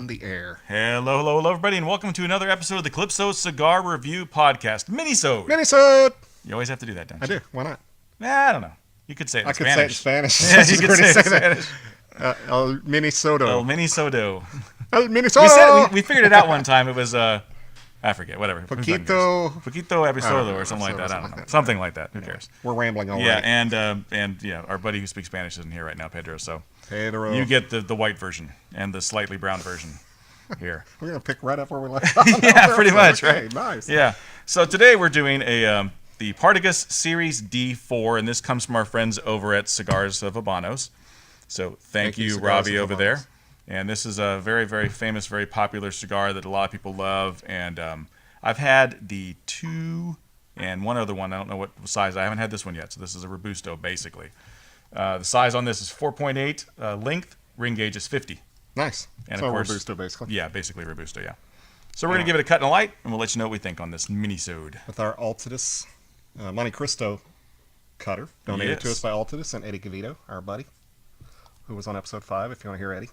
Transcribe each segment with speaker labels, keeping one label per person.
Speaker 1: on the air.
Speaker 2: Hello, everybody, and welcome to another episode of the Calypso Cigar Review Podcast. Minisode.
Speaker 1: Minisode!
Speaker 2: You always have to do that, don't you?
Speaker 1: I do. Why not?
Speaker 2: I don't know. You could say it in Spanish.
Speaker 1: I could say it in Spanish.
Speaker 2: Yeah, you could say it in Spanish.
Speaker 1: El Minisodo.
Speaker 2: El Minisodo.
Speaker 1: El Minisodo!
Speaker 2: We figured it out one time. It was, I forget, whatever.
Speaker 1: Poquito
Speaker 2: episodo or something like that. I don't know. Something like that. Who cares?
Speaker 1: We're rambling already.
Speaker 2: Yeah, and our buddy who speaks Spanish isn't here right now, Pedro, so you get the white version and the slightly brown version here.
Speaker 1: We're going to pick right up where we left off.
Speaker 2: Yeah, pretty much,
Speaker 1: okay,
Speaker 2: right?
Speaker 1: Nice.
Speaker 2: Yeah. So today we're doing the Partagas Serie D, and this comes from our friends over at Cigars of Habanos. So thank you, Robbie, over there. And this is a very, very famous, very popular cigar that a lot of people love. And I've had the two and one other one. I don't know what size. I haven't had this one yet. So this is a Robusto, basically. The size on this is 4.8. Length, ring gauge is 50.
Speaker 1: Nice.
Speaker 2: And
Speaker 1: so
Speaker 2: of course,
Speaker 1: Robusto, basically.
Speaker 2: Yeah, basically Robusto, yeah. So we're going to give it a cut and a light, and we'll let you know what we think on this Minisode.
Speaker 1: With our Altadis Monte Cristo cutter, donated to us by Altadis and Eddie Gavito, our buddy, who was on episode 5, if you want to hear Eddie.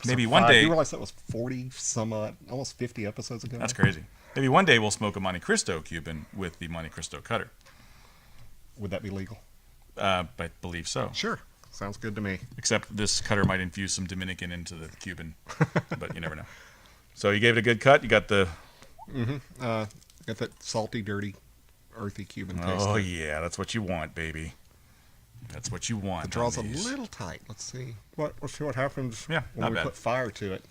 Speaker 2: Maybe one day.
Speaker 1: You realize that was 40 some odd, almost 50 episodes ago?
Speaker 2: That's crazy. Maybe one day we'll smoke a Monte Cristo Cuban with the Monte Cristo cutter.
Speaker 1: Would that be legal?
Speaker 2: I believe so.
Speaker 1: Sure. Sounds good to me.
Speaker 2: Except this cutter might infuse some Dominican into the Cuban, but you never know. So you gave it a good cut. You got the.
Speaker 1: Got that salty, dirty, earthy Cuban taste.
Speaker 2: Oh yeah, that's what you want, baby. That's what you want.
Speaker 1: The draw's a little tight. Let's see. Let's see what happens
Speaker 2: when
Speaker 1: we put fire to it.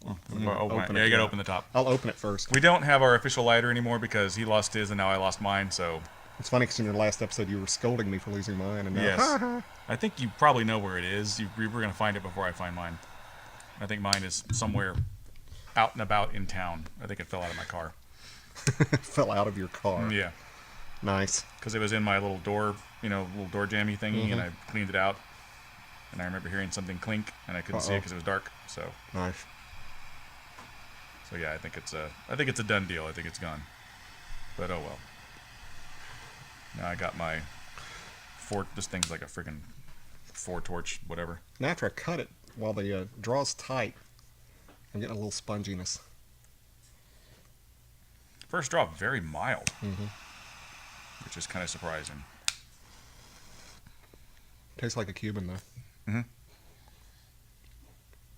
Speaker 2: You gotta open the top.
Speaker 1: I'll open it first.
Speaker 2: We don't have our official lighter anymore because he lost his and now I lost mine. So
Speaker 1: it's funny because in your last episode you were scolding me for losing mine, and now,
Speaker 2: yes, I think you probably know where it is. We were gonna find it before I find mine. I think mine is somewhere out and about in town. I think it fell out of my car.
Speaker 1: Fell out of your car.
Speaker 2: Yeah.
Speaker 1: Nice.
Speaker 2: Because it was in my little door, little door jammy thingy, and I cleaned it out. And I remember hearing something clink, and I couldn't see it because it was dark. So.
Speaker 1: Nice.
Speaker 2: So yeah, I think it's a done deal. I think it's gone. But oh well. Now I got my this thing's like a freaking 4-torch, whatever.
Speaker 1: Now after I cut it, while the draw's tight, I'm getting a little sponginess.
Speaker 2: First draw, very mild, which is kind of surprising.
Speaker 1: Tastes like a Cuban, though.
Speaker 2: Mm-hmm.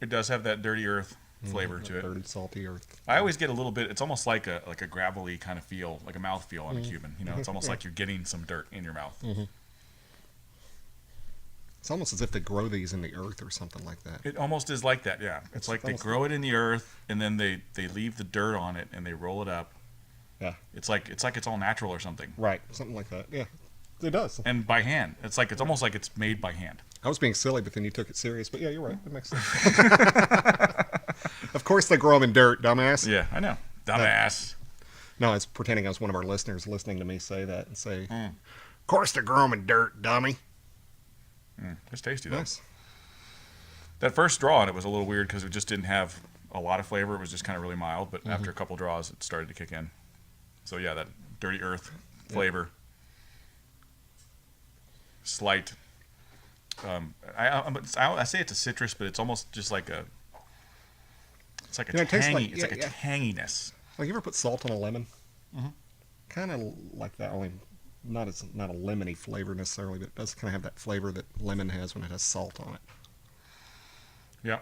Speaker 2: It does have that dirty earth flavor to it.
Speaker 1: Dirty, salty earth.
Speaker 2: I always get a little bit. It's almost like a gravelly kind of feel, like a mouth feel on a Cuban. It's almost like you're getting some dirt in your mouth.
Speaker 1: It's almost as if they grow these in the earth or something like that.
Speaker 2: It almost is like that, yeah. It's like they grow it in the earth and then they leave the dirt on it and they roll it up.
Speaker 1: Yeah.
Speaker 2: It's like it's all natural or something.
Speaker 1: Right, something like that. Yeah, it does.
Speaker 2: And by hand. It's almost like it's made by hand.
Speaker 1: I was being silly, but then you took it serious. But yeah, you're right. It makes sense. Of course they grow them in dirt, dumbass.
Speaker 2: Yeah, I know. Dumbass.
Speaker 1: No, I was pretending I was one of our listeners listening to me say that and say, of course they grow them in dirt, dummy.
Speaker 2: It's tasty, though.
Speaker 1: Nice.
Speaker 2: That first draw on it was a little weird because it just didn't have a lot of flavor. It was just kind of really mild. But after a couple draws, it started to kick in. So yeah, that dirty earth flavor. Slight. I say it's a citrus, but it's almost just like a. It's like a tangy. It's like a tanginess.
Speaker 1: Like you ever put salt on a lemon? Kind of like that, only not a lemony flavor necessarily, but it does kind of have that flavor that lemon has when it has salt on it.
Speaker 2: Yeah.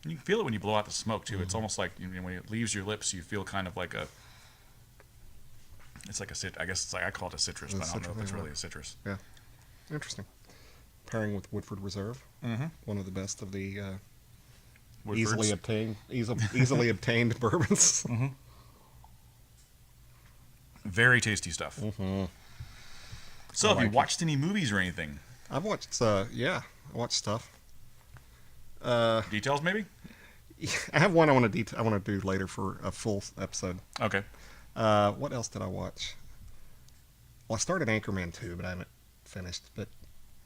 Speaker 2: You can feel it when you blow out the smoke too. It's almost like when it leaves your lips, you feel kind of like a. It's like I guess it's like I call it a citrus, but I don't know if it's really a citrus.
Speaker 1: Yeah, interesting. Pairing with Woodford Reserve, one of the best of the easily obtained bourbons.
Speaker 2: Very tasty stuff. So, have you watched any movies or anything?
Speaker 1: I've watched. I watched stuff.
Speaker 2: Details, maybe.
Speaker 1: I have one I want to do later for a full episode.
Speaker 2: Okay.
Speaker 1: What else did I watch? Well, I started Anchorman 2, but I haven't finished. But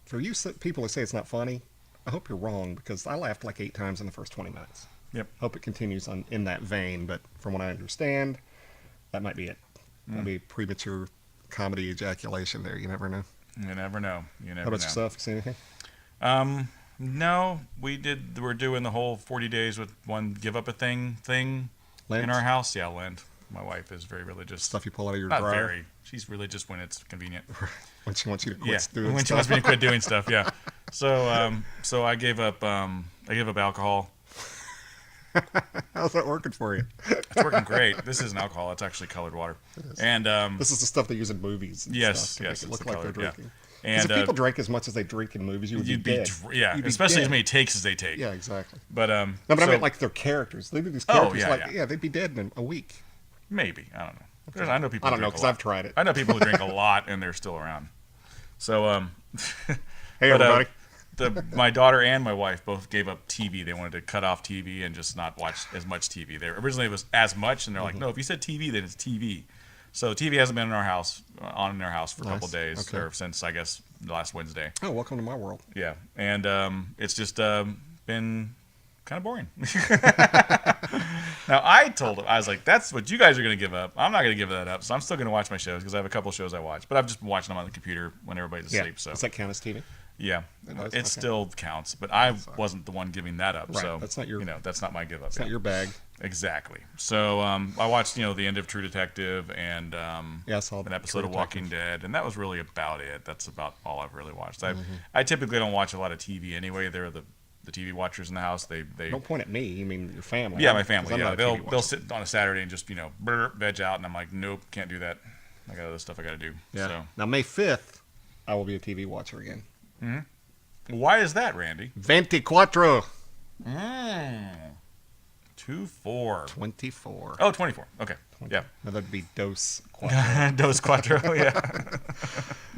Speaker 1: for you people who say it's not funny, I hope you're wrong because I laughed like 8 times in the first 20 minutes.
Speaker 2: Yep.
Speaker 1: Hope it continues in that vein, but from what I understand, that might be it. That'd be premature comedy ejaculation there. You never know.
Speaker 2: You never know.
Speaker 1: How about yourself? You see anything?
Speaker 2: No, we're doing the whole 40 days with one give up a thing
Speaker 1: Lent?
Speaker 2: in our house. Yeah, Lent. My wife is very religious.
Speaker 1: Stuff you pull out of your
Speaker 2: Not
Speaker 1: dryer?
Speaker 2: very. She's religious when it's convenient.
Speaker 1: When she wants you to quit doing
Speaker 2: when
Speaker 1: stuff.
Speaker 2: she wants me to quit doing stuff. Yeah. So I gave up alcohol.
Speaker 1: How's that working for you?
Speaker 2: It's working great. This isn't alcohol. It's actually colored water. And
Speaker 1: this is the stuff they use in movies. And
Speaker 2: yes,
Speaker 1: stuff to
Speaker 2: yes,
Speaker 1: make it
Speaker 2: it's
Speaker 1: look
Speaker 2: the
Speaker 1: like they're
Speaker 2: color, yeah.
Speaker 1: drinking.
Speaker 2: And
Speaker 1: if people drank as much as they drink in movies, you'd be dead.
Speaker 2: Yeah,
Speaker 1: You'd be
Speaker 2: especially
Speaker 1: dead.
Speaker 2: as many takes as they take.
Speaker 1: Yeah, exactly.
Speaker 2: But
Speaker 1: No, but I meant like their characters. They do these characters they'd be dead in a week.
Speaker 2: maybe, I don't know. I know people.
Speaker 1: I don't know because I've tried it.
Speaker 2: I know people who drink a lot and they're still around. So
Speaker 1: Hey, everybody.
Speaker 2: My daughter and my wife both gave up TV. They wanted to cut off TV and just not watch as much TV. Originally it was as much, and they're like, no, if you said TV, then it's TV. So TV hasn't been in our house for a couple days, or since I guess last Wednesday.
Speaker 1: Oh, welcome to my world.
Speaker 2: Yeah, and it's just been kind of boring. Now I told him, I was like, that's what you guys are going to give up. I'm not going to give that up, so I'm still going to watch my shows because I have a couple shows I watch, but I've just been watching them on the computer when everybody's asleep. So
Speaker 1: does that count as TV?
Speaker 2: yeah,
Speaker 1: does?
Speaker 2: it
Speaker 1: Okay.
Speaker 2: still counts, but I wasn't the one giving that up.
Speaker 1: Right,
Speaker 2: So
Speaker 1: that's not your-
Speaker 2: that's not my give up.
Speaker 1: It's not your bag.
Speaker 2: Exactly. So I watched the end of True Detective and
Speaker 1: Yeah, I saw
Speaker 2: an
Speaker 1: True
Speaker 2: episode of Walking
Speaker 1: Detective.
Speaker 2: Dead, and that was really about it. That's about all I've really watched. I typically don't watch a lot of TV anyway. They're the TV watchers in the house. They
Speaker 1: Don't point at me. You mean your family?
Speaker 2: yeah,
Speaker 1: I'm-
Speaker 2: my
Speaker 1: 'cause
Speaker 2: family.
Speaker 1: I'm
Speaker 2: Yeah,
Speaker 1: not a TV
Speaker 2: they'll
Speaker 1: watcher.
Speaker 2: sit on a Saturday and just veg out, and I'm like, nope, can't do that. I got other stuff I got to do.
Speaker 1: Yeah.
Speaker 2: So
Speaker 1: Now May 5th, I will be a TV watcher again.
Speaker 2: why is that, Randy?
Speaker 1: 24.
Speaker 2: 2-4.
Speaker 1: 24.
Speaker 2: Oh, 24. Okay. Yeah.
Speaker 1: Now that'd be Dos Quattro.
Speaker 2: Dos Quattro. Yeah.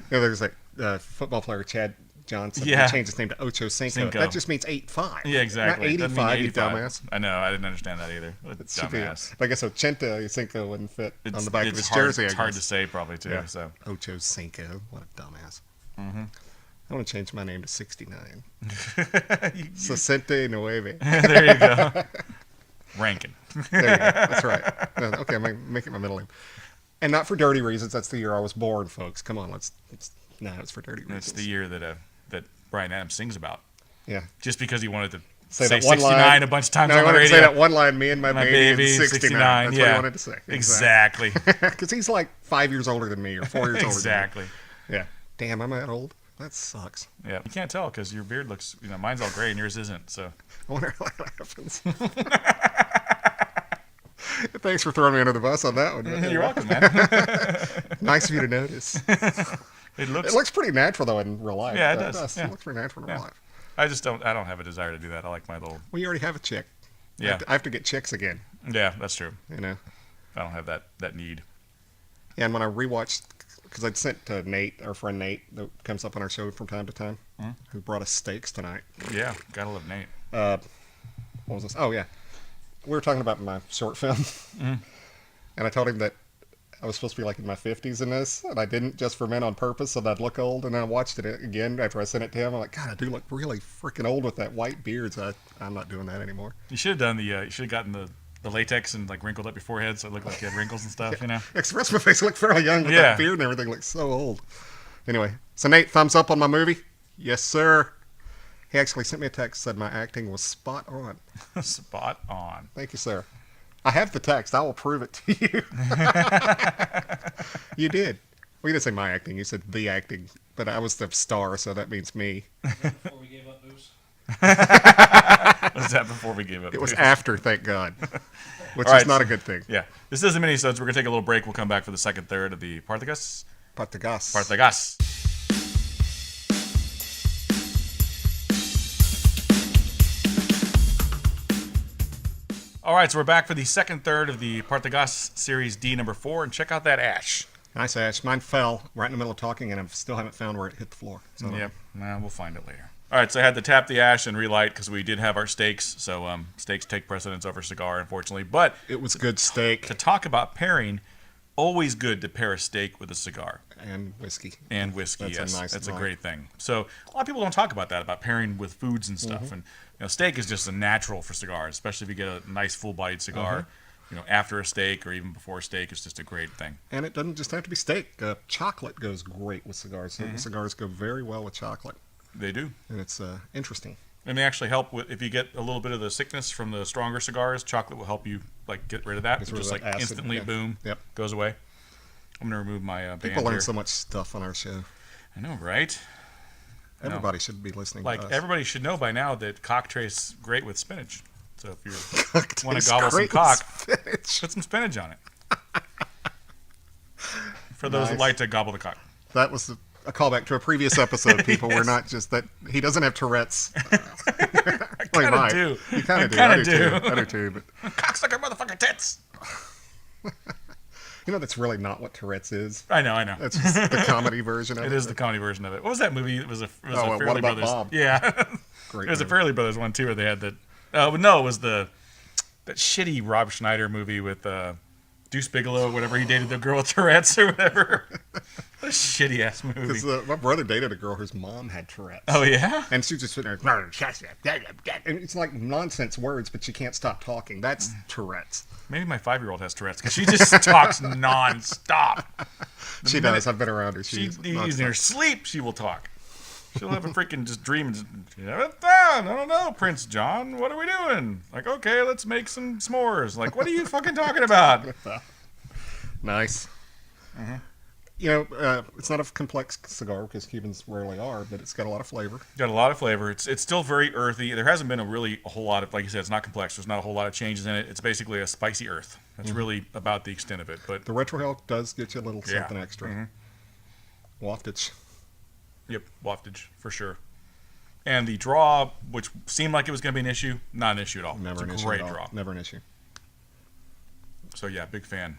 Speaker 1: There's a football player, Chad Johnson.
Speaker 2: Yeah.
Speaker 1: He changed his name to Ocho Cinco.
Speaker 2: Cinco.
Speaker 1: That just means 8-5.
Speaker 2: Yeah, exactly.
Speaker 1: Not
Speaker 2: It doesn't mean
Speaker 1: 85, you dumbass.
Speaker 2: I know. I didn't understand that either. What a
Speaker 1: It should be-
Speaker 2: dumbass.
Speaker 1: I guess Ochenta Cinco wouldn't fit on the back of his
Speaker 2: hard,
Speaker 1: jersey.
Speaker 2: It's
Speaker 1: I
Speaker 2: hard to
Speaker 1: guess.
Speaker 2: say, probably, too.
Speaker 1: Yeah.
Speaker 2: So
Speaker 1: Ocho Cinco. What a dumbass. I want to change my name to 69. Sesente Nueve.
Speaker 2: there you go. Rankin.
Speaker 1: There you go. That's right. Okay, make it my middle name. And not for dirty reasons. That's the year I was born, folks. Come on, no, it's for dirty reasons.
Speaker 2: It's the year that Brian Adams sings about.
Speaker 1: Yeah.
Speaker 2: Just because he wanted to
Speaker 1: Say
Speaker 2: say
Speaker 1: that one
Speaker 2: 69
Speaker 1: line.
Speaker 2: a bunch of times
Speaker 1: No, I
Speaker 2: on the
Speaker 1: wanted to
Speaker 2: radio.
Speaker 1: say that one line, me and my baby,
Speaker 2: baby,
Speaker 1: and 69. That's what I wanted to say.
Speaker 2: Exactly.
Speaker 1: Because he's like 5 years older than me or 4 years older
Speaker 2: Exactly.
Speaker 1: than me. Yeah. Damn, I'm that old? That sucks.
Speaker 2: Yeah. You can't tell because your beard looks, mine's all gray and yours isn't. So
Speaker 1: I wonder how that happens. Thanks for throwing me under the bus on that one.
Speaker 2: you're welcome, man.
Speaker 1: Nice of you to notice.
Speaker 2: It
Speaker 1: It looks pretty natural, though, in real life.
Speaker 2: Yeah, it does. Yeah.
Speaker 1: It looks pretty natural in real
Speaker 2: Yeah.
Speaker 1: life.
Speaker 2: I don't have a desire to do that. I like my little.
Speaker 1: Well, you already have a chick.
Speaker 2: Yeah.
Speaker 1: I have to get chicks again,
Speaker 2: Yeah, that's true.
Speaker 1: you know.
Speaker 2: I don't have that need.
Speaker 1: Yeah, and when I rewatched, because I'd sent to Nate, our friend Nate, that comes up on our show from time to time, who brought us steaks tonight.
Speaker 2: Yeah, gotta love Nate.
Speaker 1: What was this? Oh, yeah. We were talking about my short film. And I told him that I was supposed to be like in my 50s in this, and I didn't just for men on purpose so that I'd look old. And then I watched it again after I sent it to him. I'm like, God, I do look really freaking old with that white beard. So I'm not doing that anymore.
Speaker 2: You should have done you should have gotten the latex and like wrinkled up your forehead so it looked like you had wrinkles and stuff,
Speaker 1: Express my face looked fairly young with
Speaker 2: Yeah.
Speaker 1: that beard and everything looks so old. Anyway, so Nate, thumbs up on my movie? Yes, sir. He actually sent me a text, said my acting was spot on.
Speaker 2: Spot on.
Speaker 1: Thank you, sir. I have the text. I will prove it to you. You did. Well, you didn't say my acting. You said the acting. But I was the star, so that means me.
Speaker 3: Before we gave up booze.
Speaker 2: Was that before we gave up?
Speaker 1: It was after, thank God. Which
Speaker 2: All right,
Speaker 1: is not
Speaker 2: so-
Speaker 1: a good thing.
Speaker 2: Yeah. This is a Minisode, so we're going to take a little break. We'll come back for the second third of the Partagas.
Speaker 1: Partagas.
Speaker 2: All right, so we're back for the second third of the Partagas Series D number 4, and check out that ash.
Speaker 1: Nice ash. Mine fell right in the middle of talking, and I still haven't found where it hit the floor. So
Speaker 2: Yep. Nah, we'll find it later. All right, so I had to tap the ash and relight because we did have our steaks. So steaks take precedence over cigar, unfortunately. But
Speaker 1: it was good steak
Speaker 2: to talk about pairing, always good to pair a steak with a cigar.
Speaker 1: and whiskey.
Speaker 2: And whiskey,
Speaker 1: That's
Speaker 2: yes.
Speaker 1: a nice
Speaker 2: That's a
Speaker 1: line.
Speaker 2: great thing. So a lot of people don't talk about that, about pairing with foods and stuff. And steak is just a natural for cigars, especially if you get a nice full-bodied cigar. After a steak or even before a steak, it's just a great thing.
Speaker 1: And it doesn't just have to be steak. Chocolate goes great with cigars. Cigars go very well with chocolate.
Speaker 2: They do.
Speaker 1: And it's interesting.
Speaker 2: And they actually help with if you get a little bit of the sickness from the stronger cigars. Chocolate will help you get rid of that.
Speaker 1: Get rid
Speaker 2: Just
Speaker 1: of that acid,
Speaker 2: instantly,
Speaker 1: yeah.
Speaker 2: boom,
Speaker 1: Yep.
Speaker 2: goes away. I'm gonna remove my band
Speaker 1: People learn
Speaker 2: here.
Speaker 1: so much stuff on our show.
Speaker 2: I know, right? I know.
Speaker 1: Everybody should be listening to us.
Speaker 2: Everybody should know by now that cock tastes great with spinach. So if you want to
Speaker 1: Tastes
Speaker 2: gobble some
Speaker 1: great with
Speaker 2: cock,
Speaker 1: spinach.
Speaker 2: put some spinach on it. For those that
Speaker 1: Nice.
Speaker 2: like to gobble the cock.
Speaker 1: That was a callback to a previous episode, people.
Speaker 2: Yes.
Speaker 1: We're not just that he doesn't have Tourette's.
Speaker 2: I kind of do.
Speaker 1: You kind of do.
Speaker 2: kinda
Speaker 1: I do.
Speaker 2: do.
Speaker 1: Too. I do too. But
Speaker 2: Cocksucker motherfucker tits.
Speaker 1: you know that's really not what Tourette's is.
Speaker 2: I know.
Speaker 1: That's just the comedy version of it.
Speaker 2: It is the comedy version of it. What was that movie? It was a
Speaker 1: What
Speaker 2: Fairly
Speaker 1: About
Speaker 2: Brothers.
Speaker 1: Bob?
Speaker 2: Yeah.
Speaker 1: Great
Speaker 2: It was a
Speaker 1: movie.
Speaker 2: Fairly Brothers one too, where they had that. No, it was that shitty Rob Schneider movie with Deuce Bigelow, whatever. He dated the girl with Tourette's or whatever. What a shitty ass movie.
Speaker 1: Because my brother dated a girl whose mom had Tourette's.
Speaker 2: Oh yeah.
Speaker 1: And she was just sitting there, and it's like nonsense words, but she can't stop talking. That's Tourette's.
Speaker 2: Maybe my 5-year-old has Tourette's because she just talks nonstop.
Speaker 1: She does. I've been around her. She's
Speaker 2: In her
Speaker 1: nonstop.
Speaker 2: sleep, she will talk. She'll have a freaking just dream. And just, I don't know, Prince John. What are we doing? Like, okay, let's make some s'mores. Like, what are you fucking talking about?
Speaker 1: Nice.
Speaker 2: Mm-hmm.
Speaker 1: You know, it's not a complex cigar because Cubans rarely are, but it's got a lot of flavor.
Speaker 2: Got a lot of flavor. It's still very earthy. There hasn't been a whole lot of, like you said, it's not complex. There's not a whole lot of changes in it. It's basically a spicy earth. That's really about the extent of it. But
Speaker 1: The retrohale does get you a little
Speaker 2: Yeah.
Speaker 1: something extra.
Speaker 2: Mm-hmm.
Speaker 1: Waftage.
Speaker 2: Yep, waftage for sure. And the draw, which seemed like it was going to be an issue, not an issue at all.
Speaker 1: Never an
Speaker 2: it's a
Speaker 1: issue
Speaker 2: great
Speaker 1: at all.
Speaker 2: draw.
Speaker 1: Never an issue.
Speaker 2: So yeah, big fan.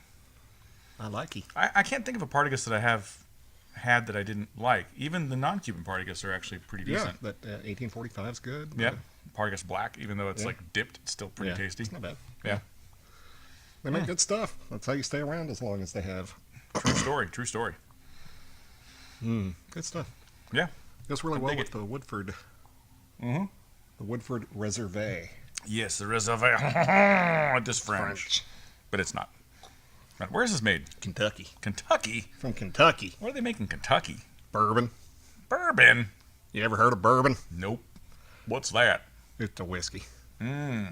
Speaker 1: I like it.
Speaker 2: I can't think of a Partagas that I have had that I didn't like. Even the non-Cuban Partagas are actually pretty
Speaker 1: Yeah,
Speaker 2: decent.
Speaker 1: that 1845 is good.
Speaker 2: Yeah, Partagas Black, even though it's
Speaker 1: Yeah.
Speaker 2: like dipped, it's still pretty
Speaker 1: Yeah,
Speaker 2: tasty.
Speaker 1: It's not bad.
Speaker 2: Yeah,
Speaker 1: They make good stuff. That's how you stay around as long as they have.
Speaker 2: true story. True story.
Speaker 1: Good stuff.
Speaker 2: Yeah.
Speaker 1: Goes really well
Speaker 2: dig
Speaker 1: with
Speaker 2: it.
Speaker 1: the Woodford.
Speaker 2: Mm-hmm.
Speaker 1: The Woodford Reserve.
Speaker 2: Yes, the reserve. This French, but it's not. Right, where is this made?
Speaker 1: Kentucky.
Speaker 2: Kentucky.
Speaker 1: From Kentucky.
Speaker 2: What are they making in Kentucky?
Speaker 1: Bourbon.
Speaker 2: Bourbon.
Speaker 1: You ever heard of bourbon?
Speaker 2: Nope. What's that?
Speaker 1: It's a whiskey.
Speaker 2: I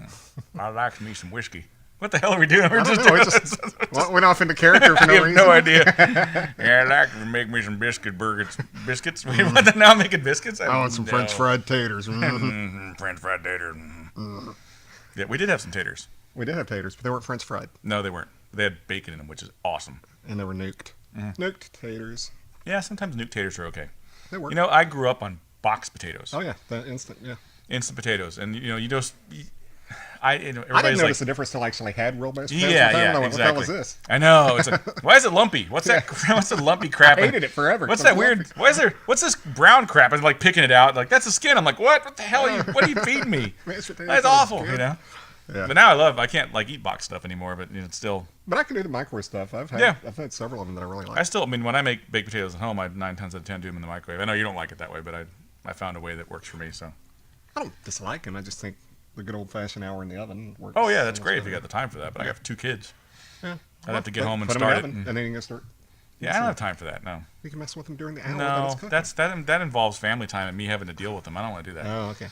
Speaker 2: like me some whiskey. What the hell are we doing? We're
Speaker 1: I don't
Speaker 2: just
Speaker 1: know,
Speaker 2: doing
Speaker 1: it just went off into character for
Speaker 2: I
Speaker 1: no
Speaker 2: have
Speaker 1: reason.
Speaker 2: no idea. Yeah, I like to make me some biscuits. Wait, what? Now I'm making biscuits?
Speaker 1: I want some French fried taters.
Speaker 2: French fried tater. Yeah, we did have some taters.
Speaker 1: We did have taters, but they weren't French fried.
Speaker 2: No, they weren't. They had bacon in them, which is awesome.
Speaker 1: And they were nuked. Nuked taters.
Speaker 2: Yeah, sometimes nuke taters are okay.
Speaker 1: They work.
Speaker 2: You know, I grew up on box potatoes,
Speaker 1: Oh, yeah. That instant, yeah.
Speaker 2: instant potatoes, and you just,
Speaker 1: I
Speaker 2: everybody's
Speaker 1: didn't notice
Speaker 2: like,
Speaker 1: the difference till I actually had real mashed potatoes.
Speaker 2: yeah,
Speaker 1: one time, and I
Speaker 2: yeah,
Speaker 1: went,
Speaker 2: exactly.
Speaker 1: What the hell is this?
Speaker 2: I know. It's like, why is it lumpy? What's that? What's the lumpy crap?
Speaker 1: I hated it forever.
Speaker 2: What's
Speaker 1: It's
Speaker 2: that weird?
Speaker 1: lumpy.
Speaker 2: What's this brown crap? I'm like picking it out. Like that's the skin. I'm like, what the hell are you? What are you feeding me?
Speaker 1: Mashed potatoes
Speaker 2: That's
Speaker 1: is
Speaker 2: awful.
Speaker 1: good.
Speaker 2: You know.
Speaker 1: Yeah.
Speaker 2: But now I can't like eat box stuff anymore. But it's still.
Speaker 1: But I can do the microwave stuff. I've had several of them that I really like.
Speaker 2: I mean, when I make baked potatoes at home, I 9 times out of 10 do them in the microwave. I know you don't like it that way, but I found a way that works for me. So.
Speaker 1: I don't dislike them. I just think the good old-fashioned hour in the oven works.
Speaker 2: Oh yeah, that's
Speaker 1: so much
Speaker 2: great if you
Speaker 1: better.
Speaker 2: got the time for that. But I got 2 kids.
Speaker 1: Yeah.
Speaker 2: I'd have to get home and
Speaker 1: Put 'em in
Speaker 2: start
Speaker 1: the
Speaker 2: it.
Speaker 1: oven, and then you can start.
Speaker 2: Yeah, I don't have time for that. No.
Speaker 1: You can mess with them during the hour that
Speaker 2: No,
Speaker 1: it's cooking.
Speaker 2: that involves family time and me having to deal with them. I don't want to do that.
Speaker 1: Oh, okay.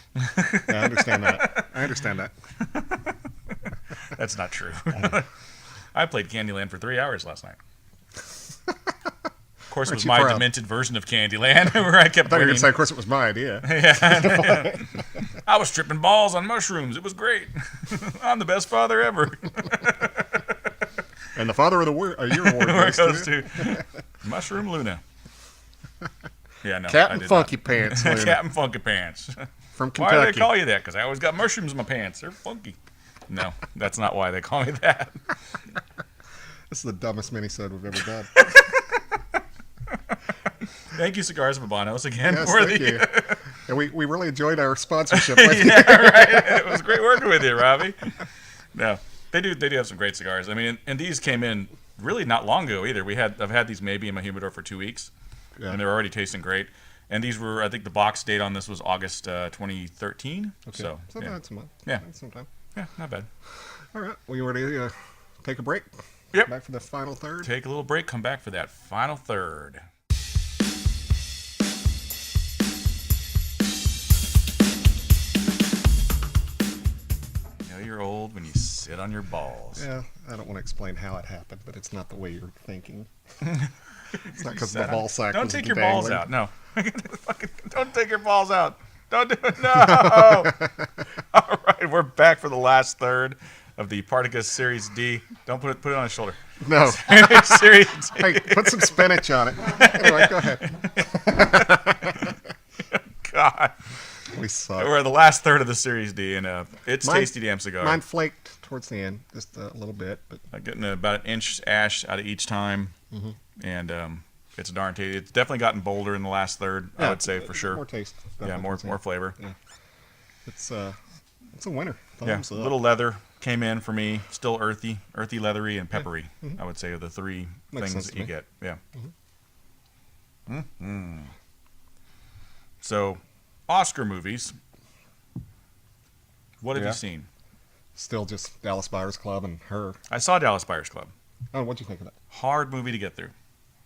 Speaker 1: Yeah, I understand that. I understand that.
Speaker 2: That's not true. I played Candyland for 3 hours last night. Of course, it
Speaker 1: Aren't
Speaker 2: was
Speaker 1: you
Speaker 2: my
Speaker 1: proud?
Speaker 2: demented version of Candyland where I kept
Speaker 1: I thought you were
Speaker 2: winning.
Speaker 1: going to say, of course, it was my idea.
Speaker 2: I was tripping balls on mushrooms. It was great. I'm the best father ever.
Speaker 1: And the father of the year award
Speaker 2: Where it
Speaker 1: goes
Speaker 2: goes
Speaker 1: to
Speaker 2: to Mushroom Luna. Yeah, no. I
Speaker 1: Captain
Speaker 2: did
Speaker 1: Funky
Speaker 2: not.
Speaker 1: Pants Luna,
Speaker 2: Captain Funky Pants.
Speaker 1: from
Speaker 2: Why do they
Speaker 1: Kentucky.
Speaker 2: call you that? Because I always got mushrooms in my pants. They're funky. No, that's not why they call me that.
Speaker 1: This is the dumbest minisode we've ever done.
Speaker 2: Thank you, Cigars of Habanos, again
Speaker 1: Yes,
Speaker 2: for
Speaker 1: thank
Speaker 2: the.
Speaker 1: you. And we really enjoyed our sponsorship with you.
Speaker 2: Yeah, right. It was great working with you, Robbie. No, they do have some great cigars. I mean, and these came in really not long ago either. I've had these maybe in my humidor for 2 weeks,
Speaker 1: Yeah.
Speaker 2: and they're already tasting great. And these were, I think, the box date on this was August 2013.
Speaker 1: Okay.
Speaker 2: So yeah.
Speaker 1: That's a month.
Speaker 2: Yeah.
Speaker 1: That's sometime.
Speaker 2: Yeah, not bad.
Speaker 1: All right. Well, you ready to take a break?
Speaker 2: Yep.
Speaker 1: Back for the final third?
Speaker 2: Take a little break. Come back for that final third. know you're old when you sit on your balls.
Speaker 1: Yeah, I don't want to explain how it happened, but it's not the way you're thinking. It's not because the ball sack.
Speaker 2: Don't
Speaker 1: was
Speaker 2: take your
Speaker 1: dangling.
Speaker 2: balls out. No. Don't take your balls out. Don't do it. No. All right, we're back for the last third of the Partagas Series D. Don't put it on his shoulder.
Speaker 1: No.
Speaker 2: Series D.
Speaker 1: Hey, put some spinach on it. Anyway, go ahead.
Speaker 2: God.
Speaker 1: We suck.
Speaker 2: We're at the last third of the Series D, and it's tasty damn cigar.
Speaker 1: Mine flaked towards the end, just a little bit, but
Speaker 2: Getting about an inch ash out of each time, and it's darn tasty. It's definitely gotten bolder in the last third, I would say, for sure.
Speaker 1: More taste.
Speaker 2: Yeah, more flavor.
Speaker 1: Yeah. It's a winner.
Speaker 2: Yeah,
Speaker 1: Thumbs up.
Speaker 2: little leather came in for me. Still earthy, leathery, and peppery. I would say are the three
Speaker 1: Makes
Speaker 2: things
Speaker 1: sense
Speaker 2: that
Speaker 1: to
Speaker 2: you
Speaker 1: me.
Speaker 2: get. Yeah. So, Oscar movies. What have
Speaker 1: Yeah.
Speaker 2: you seen?
Speaker 1: Still just Dallas Buyers Club and Her.
Speaker 2: I saw Dallas Buyers Club.
Speaker 1: Oh, what'd you think of that?
Speaker 2: Hard movie to get through.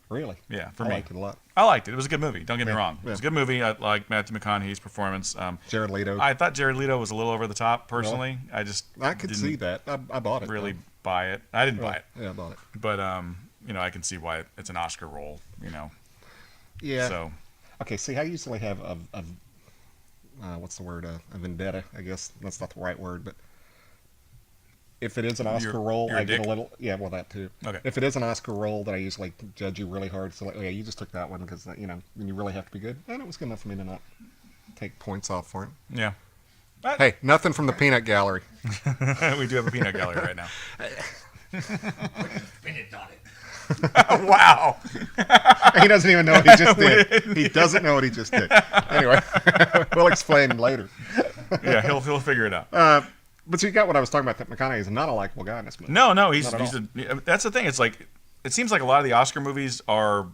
Speaker 1: Really?
Speaker 2: Yeah, for
Speaker 1: I
Speaker 2: me.
Speaker 1: liked it a lot.
Speaker 2: I liked it. It was a good movie. Don't get me
Speaker 1: Yeah,
Speaker 2: wrong. It was a good movie. I liked Matthew McConaughey's performance.
Speaker 1: Jared Leto.
Speaker 2: I thought Jared Leto was a little over the top, personally. I just
Speaker 1: I could
Speaker 2: didn't
Speaker 1: see that. I bought it.
Speaker 2: really
Speaker 1: though.
Speaker 2: buy it. I didn't buy it.
Speaker 1: Yeah, I bought it.
Speaker 2: But, I can see why it's an Oscar role,
Speaker 1: Yeah.
Speaker 2: So,
Speaker 1: Okay, see, I usually have a what's the word? A vendetta, I guess. That's not the right word, but if it is an Oscar
Speaker 2: You're-
Speaker 1: role,
Speaker 2: you're a
Speaker 1: I get
Speaker 2: dick?
Speaker 1: a little... Yeah, well, that too.
Speaker 2: Okay.
Speaker 1: If it is an Oscar role, then I usually judge you really hard. So, like, oh, yeah, you just took that one because, when you really have to be good. And it was good enough for me to not take points off for it.
Speaker 2: yeah.
Speaker 1: Hey, nothing from the peanut gallery.
Speaker 2: We do have a peanut gallery right now.
Speaker 3: Minute on it.
Speaker 2: Wow.
Speaker 1: He doesn't even know what he just did. He doesn't know what he just did. Anyway, we'll explain later.
Speaker 2: Yeah, he'll figure it out.
Speaker 1: But you got what I was talking about, that McConaughey is not a likable guy in this movie.
Speaker 2: No, he's
Speaker 1: Not at
Speaker 2: that's the thing. It's like it seems like a lot of the Oscar movies are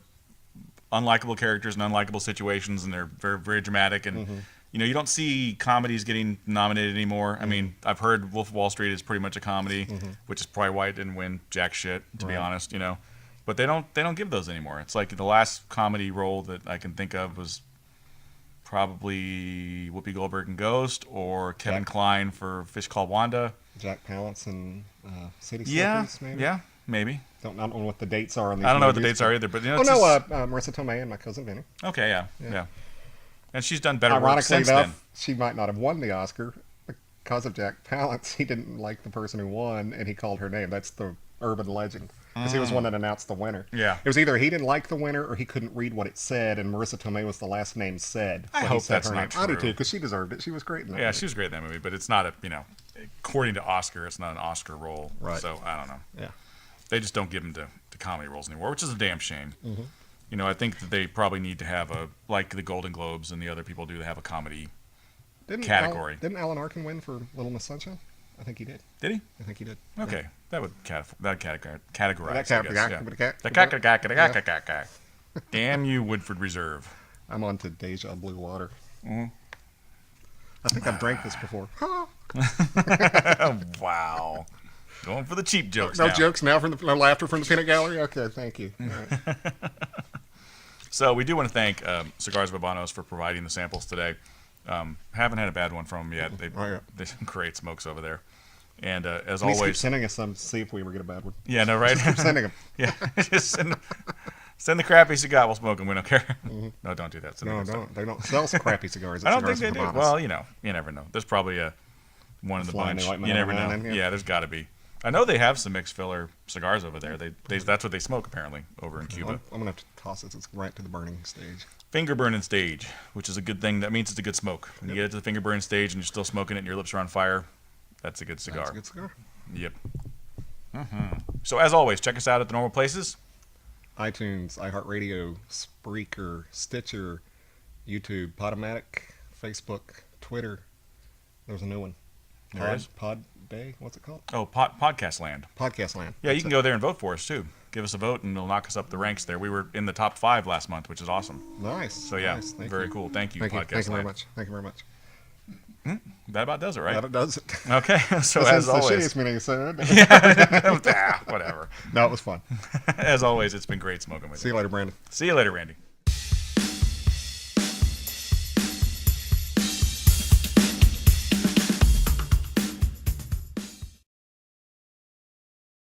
Speaker 2: unlikable characters and unlikable situations, and they're very, very dramatic. And you don't see comedies getting nominated anymore. I mean, I've heard Wolf of Wall Street is pretty much a comedy, which is probably why it didn't win jack shit, to be
Speaker 1: Right.
Speaker 2: honest. But they don't give those anymore. It's like the last comedy role that I can think of was probably Whoopi Goldberg in Ghost, or Kevin
Speaker 1: Jack-
Speaker 2: Kline for Fish Called Wanda.
Speaker 1: Jack Palance and City
Speaker 2: Yeah,
Speaker 1: Slickers, maybe?
Speaker 2: yeah, maybe.
Speaker 1: I don't know what the dates are on these
Speaker 2: I don't know what the
Speaker 1: movies,
Speaker 2: dates are either, but
Speaker 1: Oh,
Speaker 2: it's
Speaker 1: no,
Speaker 2: just-
Speaker 1: Marissa Tomei and My Cousin Vinny.
Speaker 2: okay, yeah. And she's done better work
Speaker 1: Ironically
Speaker 2: since
Speaker 1: enough,
Speaker 2: then.
Speaker 1: she might not have won the Oscar because of Jack Palance. He didn't like the person who won, and he called her name. That's the urban legend. Because he was one that announced the winner.
Speaker 2: Yeah.
Speaker 1: It was either he didn't like the winner or he couldn't read what it said, and Marissa Tomei was the last name said.
Speaker 2: I
Speaker 1: So he
Speaker 2: hope
Speaker 1: said
Speaker 2: that's
Speaker 1: her
Speaker 2: not
Speaker 1: name. I do
Speaker 2: true.
Speaker 1: too, because she deserved it. She was great in that
Speaker 2: Yeah,
Speaker 1: movie.
Speaker 2: she was great in that movie, but it's not according to Oscar, it's not an Oscar role.
Speaker 1: Right.
Speaker 2: So I don't know.
Speaker 1: Yeah.
Speaker 2: They just don't give them to comedy roles anymore, which is a damn shame. I think that they probably need to have like the Golden Globes and the other people do, to have a comedy. Category.
Speaker 1: Didn't Alan Arkin win for Little Miss Sunshine? I think he did.
Speaker 2: Did he?
Speaker 1: I think he did.
Speaker 2: Okay, that would categorize.
Speaker 1: That
Speaker 2: I guess, yeah. Damn you, Woodford Reserve.
Speaker 1: I'm on to Deja Blue Water. I think I've drank this before.
Speaker 2: Wow. Going for the cheap jokes
Speaker 1: No
Speaker 2: now.
Speaker 1: jokes now from no laughter from the peanut gallery? Okay, thank you. All right.
Speaker 2: So we do want to thank Cigars of Habanos for providing the samples today. Haven't had a bad one from them yet. They great smokes over there. And as
Speaker 1: Please keep
Speaker 2: always,
Speaker 1: sending us some to see if we ever get a bad one.
Speaker 2: yeah, no, right?
Speaker 1: Keep sending them.
Speaker 2: Yeah, just send the crappies you got. We'll smoke them. We don't care. No, don't do that. Send the
Speaker 1: No,
Speaker 2: good stuff.
Speaker 1: don't. They don't sell crappy cigars at
Speaker 2: I don't
Speaker 1: Cigars
Speaker 2: think they
Speaker 1: of
Speaker 2: do.
Speaker 1: Habanos.
Speaker 2: Well, you never know. There's probably one in the
Speaker 1: Flying
Speaker 2: bunch.
Speaker 1: white
Speaker 2: You
Speaker 1: metal
Speaker 2: never know.
Speaker 1: around in here.
Speaker 2: Yeah, there's got to be. I know they have some mixed filler cigars over there. That's what they smoke apparently over in Cuba.
Speaker 1: I'm gonna have to toss this. It's right to the burning stage.
Speaker 2: Finger burning stage, which is a good thing. That means it's a good smoke. When you get it to the finger burning stage and you're still smoking it and your lips are on fire, that's a good cigar.
Speaker 1: That's a good cigar.
Speaker 2: Yep. So as always, check us out at the normal places.
Speaker 1: iTunes, iHeartRadio, Spreaker, Stitcher, YouTube, Podomatic, Facebook, Twitter. There's a new one.
Speaker 2: There is?
Speaker 1: Pod Day. What's it called?
Speaker 2: Oh, Podcast Land.
Speaker 1: Podcast Land.
Speaker 2: Yeah, you can go there and vote for us too. Give us a vote and it'll knock us up the ranks there. We were in the top 5 last month, which is awesome.
Speaker 1: Nice.
Speaker 2: So yeah,
Speaker 1: nice. Thank
Speaker 2: very
Speaker 1: you.
Speaker 2: cool. Thank you,
Speaker 1: Thank you.
Speaker 2: Podcast
Speaker 1: Thank you very
Speaker 2: Land.
Speaker 1: much. Thank you very much.
Speaker 2: That about does it, right?
Speaker 1: That does it.
Speaker 2: Okay, so
Speaker 1: This
Speaker 2: as
Speaker 1: is the
Speaker 2: always,
Speaker 1: shittiest Minisode.
Speaker 2: Ah, whatever.
Speaker 1: No, it was fun.
Speaker 2: As always, it's been great smoking with
Speaker 1: See
Speaker 2: you.
Speaker 1: you later, Brandon.
Speaker 2: See you later, Randy.